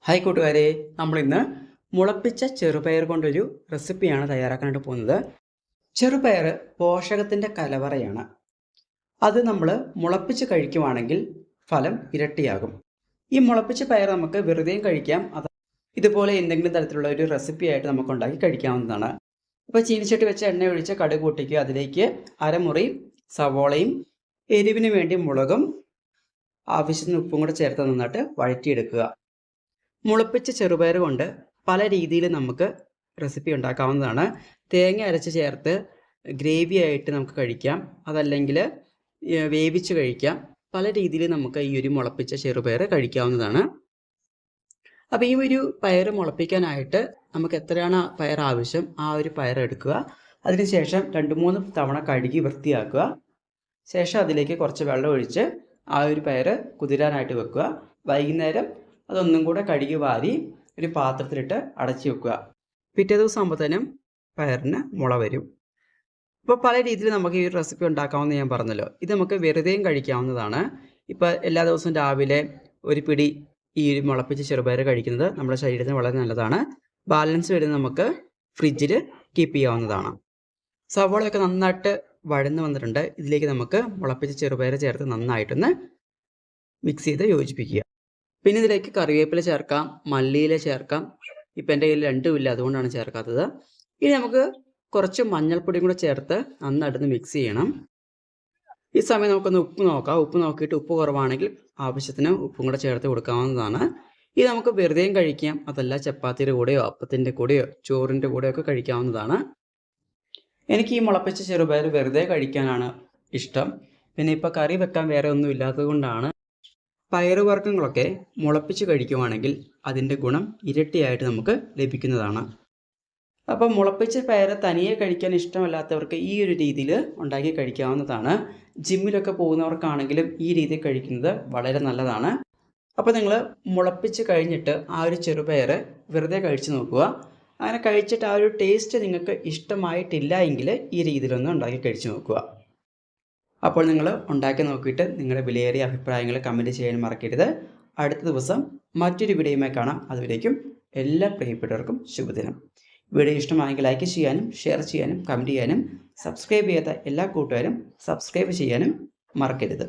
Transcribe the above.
Hi കൂട്ടുകാരെ, നമ്മളിന്ന് മുളപ്പിച്ച ചെറുപയർ കൊണ്ടൊരു റെസിപ്പിയാണ് തയ്യാറാക്കാനായിട്ട് പോകുന്നത്. ചെറുപയർ പോഷകത്തിൻ്റെ കലവറയാണ്. അത് നമ്മൾ മുളപ്പിച്ച് കഴിക്കുവാണെങ്കിൽ ഫലം ഇരട്ടിയാകും. ഈ മുളപ്പിച്ച പയർ നമുക്ക് വെറുതെയും കഴിക്കാം, ഇതുപോലെ എന്തെങ്കിലും തരത്തിലുള്ള ഒരു റെസിപ്പി ആയിട്ട് നമുക്ക് ഉണ്ടാക്കി കഴിക്കാവുന്നതാണ്. അപ്പോൾ ചീനിച്ചട്ടി വെച്ച് എണ്ണ ഒഴിച്ച് കടുക് പൊട്ടിക്കുക. അതിലേക്ക് അരമുറി സവോളയും എരിവിന് വേണ്ടി മുളകും ആവശ്യത്തിന് ഉപ്പും കൂടെ ചേർത്ത് നന്നായിട്ട് വഴറ്റിയെടുക്കുക. മുളപ്പിച്ച ചെറുപയർ കൊണ്ട് പല രീതിയിൽ നമുക്ക് റെസിപ്പി ഉണ്ടാക്കാവുന്നതാണ്. തേങ്ങ അരച്ച് ചേർത്ത് ഗ്രേവി ആയിട്ട് നമുക്ക് കഴിക്കാം, അതല്ലെങ്കിൽ വേവിച്ച് കഴിക്കാം. പല രീതിയിൽ നമുക്ക് ഈ ഒരു മുളപ്പിച്ച ചെറുപയർ കഴിക്കാവുന്നതാണ്. അപ്പോൾ ഈ ഒരു പയർ മുളപ്പിക്കാനായിട്ട് നമുക്ക് എത്രയാണ് പയർ ആവശ്യം ആ ഒരു പയർ എടുക്കുക. അതിനുശേഷം 2-3 തവണ കഴുകി വൃത്തിയാക്കുക. ശേഷം അതിലേക്ക് കുറച്ച് വെള്ളം ഒഴിച്ച് ആ ഒരു പയർ കുതിരാനായിട്ട് വെക്കുക. വൈകുന്നേരം അതൊന്നും കൂടെ കഴുകി വാരി ഒരു പാത്രത്തിലിട്ട് അടച്ചു വെക്കുക. പിറ്റേ ദിവസം ആകുമ്പോഴത്തേനും പയറിന് മുള വരും. ഇപ്പോൾ പല രീതിയിൽ നമുക്ക് ഈ റെസിപ്പി ഉണ്ടാക്കാമെന്ന് ഞാൻ പറഞ്ഞല്ലോ. ഇത് നമുക്ക് വെറുതെയും കഴിക്കാവുന്നതാണ്. ഇപ്പോൾ എല്ലാ ദിവസവും രാവിലെ ഒരു പിടി ഈ മുളപ്പിച്ച ചെറുപയർ കഴിക്കുന്നത് നമ്മുടെ ശരീരത്തിന് വളരെ നല്ലതാണ്. ബാലൻസ് വരുന്നത് നമുക്ക് ഫ്രിഡ്ജിൽ കീപ്പ് ചെയ്യാവുന്നതാണ്. സവോളയൊക്കെ നന്നായിട്ട് വഴന്ന് വന്നിട്ടുണ്ട്. ഇതിലേക്ക് നമുക്ക് മുളപ്പിച്ച ചെറുപയർ ചേർത്ത് നന്നായിട്ടൊന്ന് മിക്സ് ചെയ്ത് യോജിപ്പിക്കുക. പിന്നെ ഇതിലേക്ക് കറിവേപ്പില ചേർക്കാം, മല്ലിയില ചേർക്കാം. ഇപ്പം എൻ്റെ കയ്യിൽ രണ്ടുമില്ല, അതുകൊണ്ടാണ് ചേർക്കാത്തത്. ഇനി നമുക്ക് കുറച്ച് മഞ്ഞൾപ്പൊടിയും കൂടെ ചേർത്ത് നന്നായിട്ടൊന്ന് മിക്സ് ചെയ്യണം. ഈ സമയം നമുക്കൊന്ന് ഉപ്പ് നോക്കാം. ഉപ്പ് നോക്കിയിട്ട് ഉപ്പ് കുറവാണെങ്കിൽ ആവശ്യത്തിന് ഉപ്പും കൂടെ ചേർത്ത് കൊടുക്കാവുന്നതാണ്. ഇത് നമുക്ക് വെറുതെയും കഴിക്കാം, അതല്ല ചപ്പാത്തിയുടെ കൂടെയോ അപ്പത്തിൻ്റെ കൂടെയോ ചോറിൻ്റെ കൂടെയോ ഒക്കെ കഴിക്കാവുന്നതാണ്. എനിക്ക് ഈ മുളപ്പിച്ച ചെറുപയർ വെറുതെ കഴിക്കാനാണ് ഇഷ്ടം. പിന്നെ ഇപ്പോൾ കറി വെക്കാൻ വേറെ ഒന്നും ഇല്ലാത്തത് കൊണ്ടാണ്. പയറുവർഗ്ഗങ്ങളൊക്കെ മുളപ്പിച്ച് കഴിക്കുവാണെങ്കിൽ അതിൻ്റെ ഗുണം ഇരട്ടിയായിട്ട് നമുക്ക് ലഭിക്കുന്നതാണ്. അപ്പം മുളപ്പിച്ച പയർ തനിയെ കഴിക്കാൻ ഇഷ്ടമല്ലാത്തവർക്ക് ഈ ഒരു രീതിയിൽ ഉണ്ടാക്കി കഴിക്കാവുന്നതാണ്. ജിമ്മിലൊക്കെ പോകുന്നവർക്കാണെങ്കിലും ഈ രീതിയിൽ കഴിക്കുന്നത് വളരെ നല്ലതാണ്. അപ്പോൾ നിങ്ങൾ മുളപ്പിച്ച് കഴിഞ്ഞിട്ട് ആ ഒരു ചെറുപയർ വെറുതെ കഴിച്ച് നോക്കുക. അങ്ങനെ കഴിച്ചിട്ട് ആ ഒരു ടേസ്റ്റ് നിങ്ങൾക്ക് ഇഷ്ടമായിട്ടില്ല എങ്കിൽ ഈ രീതിയിലൊന്ന് ഉണ്ടാക്കി കഴിച്ച് നോക്കുക. അപ്പോൾ നിങ്ങൾ ഉണ്ടാക്കി നോക്കിയിട്ട് നിങ്ങളുടെ വിലയേറിയ അഭിപ്രായങ്ങൾ കമൻറ്റ് ചെയ്യാൻ മറക്കരുത്. അടുത്ത ദിവസം മറ്റൊരു വീഡിയോയുമായി കാണാം. അതുവരേക്കും എല്ലാ പ്രിയപ്പെട്ടവർക്കും ശുഭദിനം. വീഡിയോ ഇഷ്ടമായെങ്കിൽ ലൈക്ക് ചെയ്യാനും ഷെയർ ചെയ്യാനും കമൻറ്റ് ചെയ്യാനും സബ്സ്ക്രൈബ് ചെയ്യാത്ത എല്ലാ കൂട്ടുകാരും സബ്സ്ക്രൈബ് ചെയ്യാനും മറക്കരുത്.